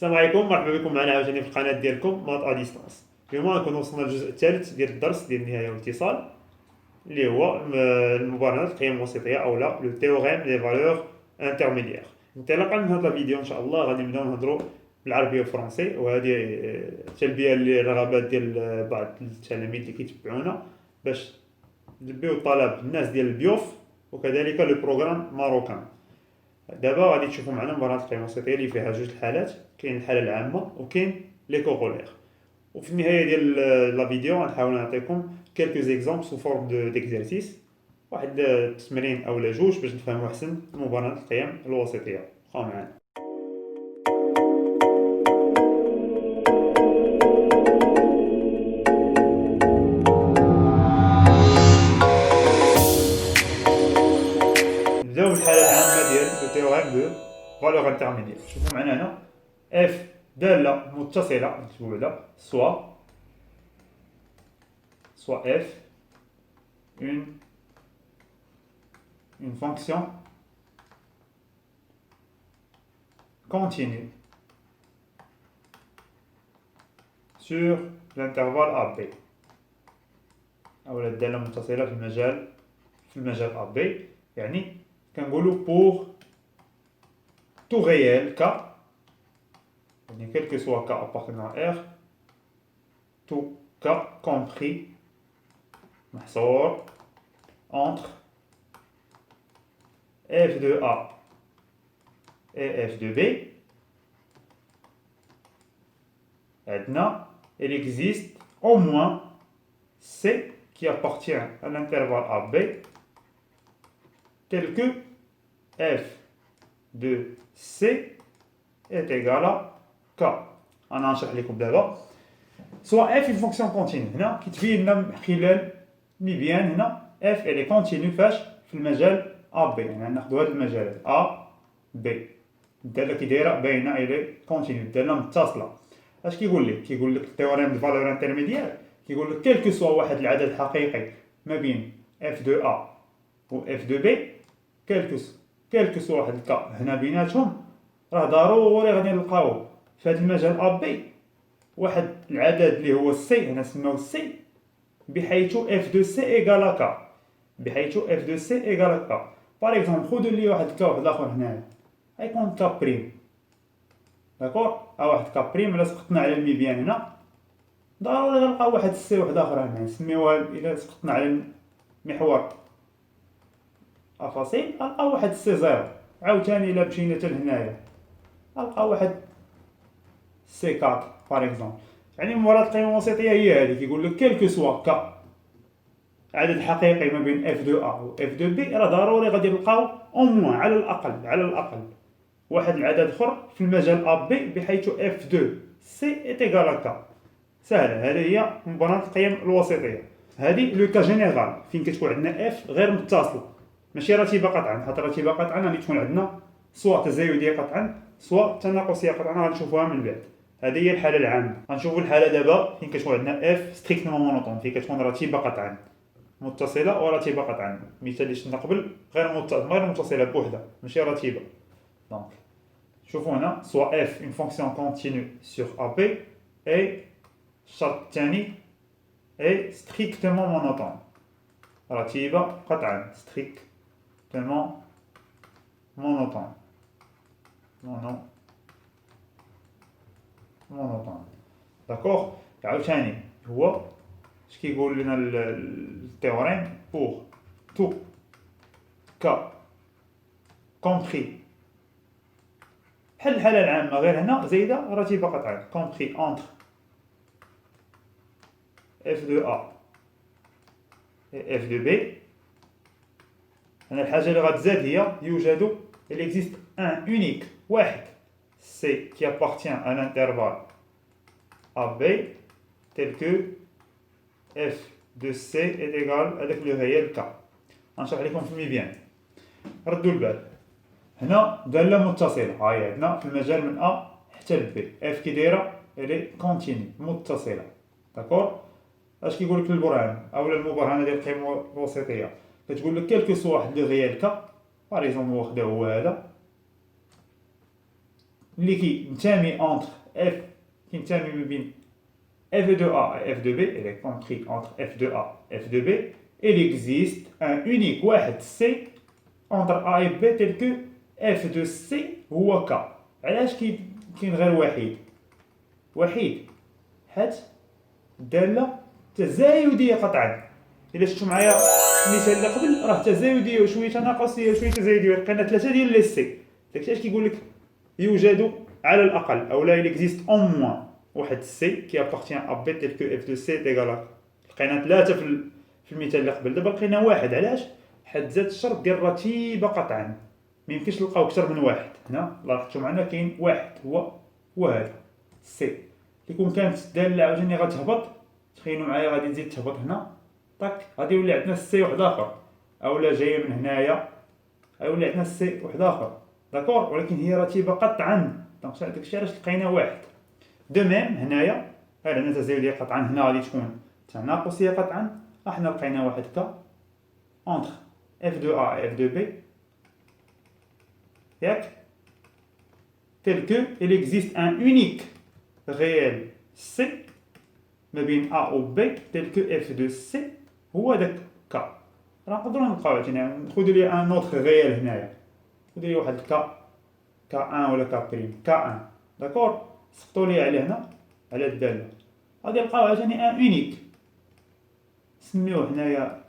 السلام عليكم، مرحبا بكم معنا عاوتاني في القناه ديالكم مات ا ديستانس. اليوم غنكون وصلنا للجزء الثالث ديال الدرس ديال النهايه والاتصال، اللي هو المبارهات القيم الوسيطيه او لا لو تيوريم دي فالور انترميديير. انطلاقا من هذا الفيديو ان شاء الله غادي نبداو نهضروا بالعربيه والفرنسي، وهذه تلبيه للرغبات ديال بعض التلاميذ اللي كيتبعونا باش نلبيو الطلب الناس ديال البيوف وكذلك لو بروغرام ماروكان. دابا غادي تشوفوا معنا مباراة القيم الوسيطية اللي فيها جوج الحالات، كاين الحالة العامة وكاين لي كورولير. وفي النهاية ديال لا فيديو غنحاول نعطيكم كيلكو زيكزامبل سو فورم ديكزارسيس، واحد التمرين او لا جوج باش نفهموا احسن مباراة القيم الوسيطية. بقاو معنا. نبداو بالحالة العامة ديال لو تيوريم دو فالور انترميديير. شوفوا معنا هنا اف دالة متصلة، نكتبو بعدا soit f une fonction continue sur l'intervalle AB، أو الدالة متصلة في المجال AB، يعني كنقولو pour tout réel K، يعني quel que soit K appartenant à R، tout K compris محصور entre f de A et f de B. Maintenant, il existe au moins C qui appartient à l'intervalle AB, tel que f de C est égal à K. أنا نشرح لكم دابا. soit f une fonction continue، هنا كتبين لنا من خلال مبيان هنا f elle est continue فاش في المجال AB، يعني ناخذ هاد المجالات A B، الدالة كي دايرة باينة إلي كونتينيو، الدالة متصلة. اش كيقول لك؟ كيقول لك التيوريم دو فالور انترميديير كيقول لك كيلكو سوا واحد العدد حقيقي ما بين اف دو ا و اف دو بي، كيلكو سوا واحد الكا هنا بيناتهم، راه ضروري غادي نلقاو في هذا المجال ا بي واحد العدد اللي هو سي، هنا سماو سي، بحيث اف دو سي ايكال كا، بحيث اف دو سي ايكال كا. باغ اكزومبل خذوا لي واحد الكا واحد اخر هنايا، غيكون كا بريم، داكور، واحد كا بريم. الا سقطنا على الميبيان هنا ضروري غنلقاو واحد السي واحد اخر هنا، نسميوها الا سقطنا على المحور افاصيل غنلقاو واحد السي زيرو. عاوتاني الا مشينا حتى لهنايا غنلقاو واحد سي 4 باغ اكزومبل. يعني مباراة القيم الوسيطية هي هذه، كيقول لك كيلكو سوا كا عدد حقيقي ما بين اف دو ا و اف دو بي، راه ضروري غادي نلقاو او موان على الاقل واحد العدد اخر في المجال ا بي، بحيث اف دو سي ايت ايكال كا. سهله، هذه هي مباراة القيم الوسيطيه. هذه لو كا جينيرال فين كتكون عندنا اف غير متصله، ماشي رتيبه قطعا، حيت رتيبه قطعا غادي تكون عندنا سواء تزايديه قطعا سواء تناقصيه قطعا، غنشوفوها من بعد. هذه هي الحاله العامه. غنشوفوا الحاله دابا فين كتكون عندنا اف ستريكتمون مونوطون، فين كتكون رتيبه قطعا متصله ورتيبه قطعا. المثال اللي شفنا قبل غير متصله بوحدها، ماشي رتيبه. دونك شوفوا هنا soit f une fonction continue sur AB et الشرط الثاني est strictement monotone، رتيبة قطعا strictement monotone داكوغ. عاوتاني هو اش كيقول لنا التيوريم pour tout cas compris، بحال الحالة العامة غير هنا زايدة رتيبة قطعا compris entre f de A et f de B. هنا الحاجة اللي غتزاد هي يوجد il existe un unique واحد C qui appartient à l'intervalle AB tel que f de C est égal avec le réel K. غنشرح لكم في الميبيان، ردوا البال. هنا دالة متصلة، هاهي عندنا في المجال من A حتى ل B، اف كي دايرة الي كونتيني متصلة، داكور. اش كيقول لك البرهان اولا المبرهنه ديال القيم الوسيطيه؟ كتقول لك كيلكو سوا واحد لو ريال كا، باغ اكزومبل واخدا هو هذا اللي كينتمي انتر اف كينتمي ما بين f2a et f2b, elle est compris entre f2a et f2b, il existe un unique واحد c entre a et b tel que f de c هو k. علاش كاين غير وحيد حيت الدالة تزايدية قطعا. إلا شفتو معايا المثال اللي قبل راه تزايدية وشوية تناقصية وشوية تزايدية، لقينا 3 ديال لي سي. داكشي علاش كيقول لك يوجد على الأقل أو لا il existe au moins واحد سي كي ابارتيان ا بي تيل كو اف دو سي ديغال. لقينا 3 في المثال اللي قبل، دابا لقينا واحد. علاش؟ حيت زاد الشرط ديال رتيبة قطعا، ميمكنش نلقاو أكثر من واحد. هنا لاحظتو معنا كاين واحد هو هذا سي. كيكون كانت الدالة عاوتاني غتهبط، تخيلوا معايا غادي تزيد تهبط هنا طاك، غادي يولي عندنا سي واحد اخر، اولا جايه من هنايا غيولي عندنا سي واحد اخر. داكور، ولكن هي رتيبه قطعا. دونك داكشي علاش لقينا واحد. دو ميم هنايا هنا تزايديه قطعا، هنا غادي تكون تناقصيه قطعا. احنا لقينا واحد كا انتر اف دو ا اف دو بي ياك tel que il existe un unique réel C ما بين A و B tel que f de C هو داك K. راه نقدروا نلقاو عاوتاني ناخذوا لي ان اوتر ريال هنايا، ناخذوا لي واحد K1 ولا K بريم K1. داكور، سقطوا لي على هنا على الداله، غادي نلقاو عاوتاني ان اونيك نسميوه هنايا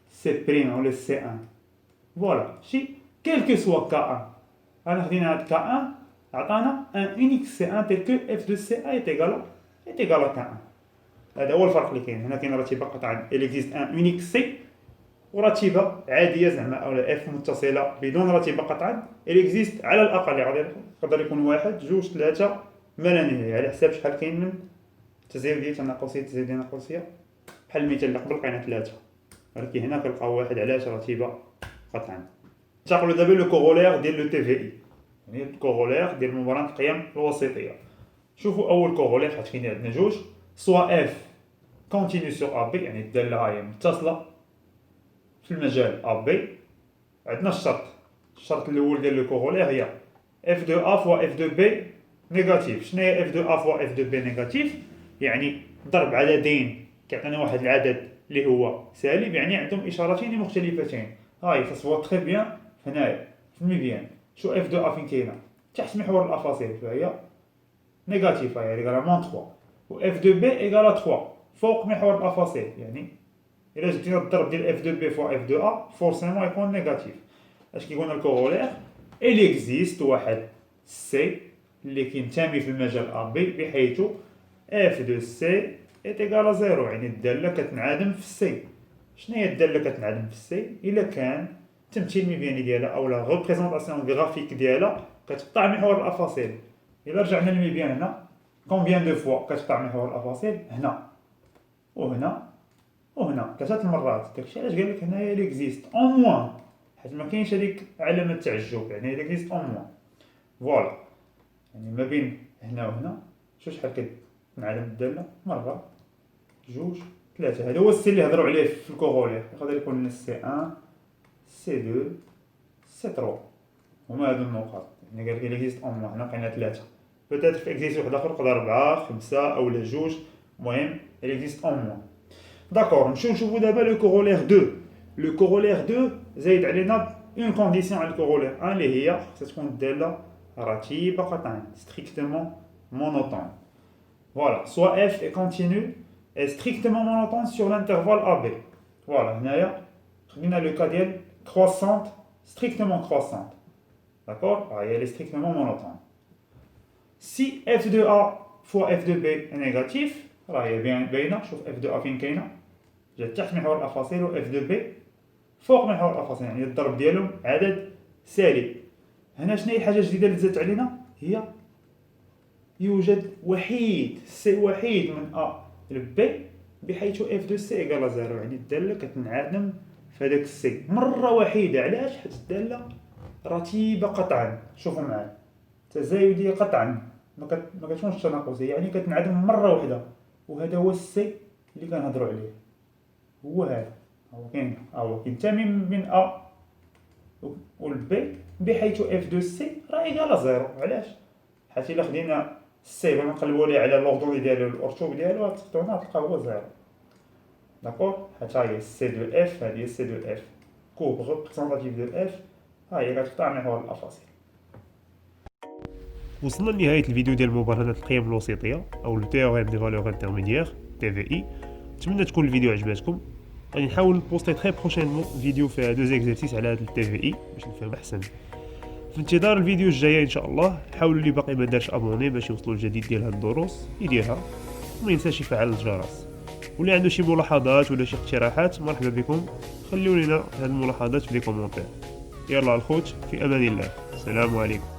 سي بريم ولا سي 1. فوالا شي كيل كو سوا K1. انا خدينا هاد K1 عطانا ان اونيك سي 1 تيل كو اف دو سي 1 ايت ايكال K1. هذا هو الفرق اللي كاين. هنا كاين رتيبه قطعا il existe un unique C، ورتيبه عاديه زعما اولا اف متصله بدون رتيبه قطعا il existe على الاقل. يعني يقدر يكون واحد جوج ثلاثه ما لا نهايه على حساب شحال كاين من تزايديه تناقصيه تزايديه ناقصيه. بحال المثال اللي قبل لقينا ثلاثه، ولكن هنا كنلقاو واحد. علاش؟ رتيبه قطعا. ننتقلوا دابا لو كورولير ديال لو تي في اي، يعني الكورولير ديال مباراه القيم الوسيطيه. شوفوا اول كورولير حيت كاين عندنا جوج، سوا اف كونتينيو سور ا بي يعني الداله هاهي متصله في المجال ا بي. عندنا الشرط الاول ديال لو كورولير هي اف دو ا فوا اف دو بي نيجاتيف. شنو هي اف دو ا فوا اف دو بي نيجاتيف؟ يعني ضرب عددين كيعطينا واحد العدد اللي هو سالب، يعني عندهم اشارتين مختلفتين. هاي فسوا تري بيان هنايا في الميديان. شو اف دو ا فين كاينه؟ تحت محور الافاصيل، فهي نيجاتيف، هي ايغالمون 3. و اف دو بي ايغال 3 فوق محور الافاصيل. يعني الا جبتينا الضرب ديال اف دو بي فوا اف دو ا فورسيمون يكون نيجاتيف. اش كيقولنا الكورولير؟ il existe واحد سي اللي كينتمي في المجال ا بي بحيث اف دو سي est égal à 0، يعني الداله كتنعدم في السي. شنو هي الداله كتنعدم في السي؟ الا كان التمثيل المبياني ديالها اولا ريبريزونطاسيون غرافيك ديالها كتقطع محور الافاصيل. الا رجعنا للمبيان هنا كومبيان دو فوا كتقطع محور الافاصيل؟ هنا وهنا وهنا 3 المرات. داكشي علاش قال لك هنايا ليكزيست او موان، حيت ما كاينش هذيك علامه التعجب، يعني ليكزيست او موان. فوالا يعني ما بين هنا وهنا شحال كتنعدم الداله؟ مره جوج ثلاثه. هذا هو السي اللي هضروا عليه في الكورولير. يقدر يكون سي 1 سي 2 سي 3، هما هادو النقاط. يعني قال لك ليكزيست او موان. هنا لقينا ثلاثه، بوتيتر في اكزيست واحد اخر يقدر 4 5 اولا جوج. المهم ليكزيست او موان. داكور، نشوفوا دابا لو كورولير 2. لو كورولير 2 زايد علينا اون كونديسيون على الكورولير 1 اللي هي خصها تكون الداله رتيبه قطعا ستريكتومون مونوتون. فوالا سوا اف اي كونتينيو اي ستريكتومون مونوتون سور لانترفال ا بي. فوالا هنايا خدينا لو كا ديال كروسونت ستريكتومون كروسونت. داكور، ها هي لي ستريكتومون مونوتون. سي اف دو ا فوا اف دو بي نيجاتيف، راهي باينه. شوف اف دو ا فين كاينه؟ جات تحت محور الافاصيل، و اف دو بي فوق محور الافاصيل، يعني الضرب ديالهم عدد سالب. هنا شنو هي الحاجه الجديده اللي زادت علينا؟ هي يوجد وحيد سي وحيد من ا لبي بحيث اف دو سي ايكال 0، يعني الداله كتنعدم في هذاك السي مره وحيده. علاش؟ حيت الداله رتيبه قطعا. شوفوا معايا تزايديه قطعا، ما كتكونش تناقصيه، يعني كتنعدم مره واحده. وهذا هو السي اللي كنهضروا عليه، هو هذا. هو كينتمي من ا والبي بحيث اف دو سي راه ايكال 0. علاش؟ حيت الا خدينا السي بغينا نقلبو ليه على لوردوني ديالو الارتوب ديالو غتقدروا هنا تلقاو هو زيرو. داكور، حيت ها هي سي دو اف، هادي هي سي دو اف كوب ريبريزونطاتيف دو اف، ها هي كتقطع محور الافاصيل. وصلنا لنهاية الفيديو ديال مبرهنة القيم الوسيطية أو لو تيوريم دي فالور انترميديير تي في اي. نتمنى تكون الفيديو عجباتكم. غادي نحاول نبوستي تري بروشينمون فيديو فيها دو زيكزارسيس على هاد التي في اي باش نفهم احسن. في انتظار الفيديو الجايه ان شاء الله. حاولوا اللي باقي ما دارش ابوني باش يوصلوا الجديد ديال هاد الدروس يديرها، وما ينساش يفعل الجرس. واللي عنده شي ملاحظات ولا شي اقتراحات مرحبا بكم، خليوا لنا هاد الملاحظات في لي كومونتير. يلا الخوت، في امان الله، السلام عليكم.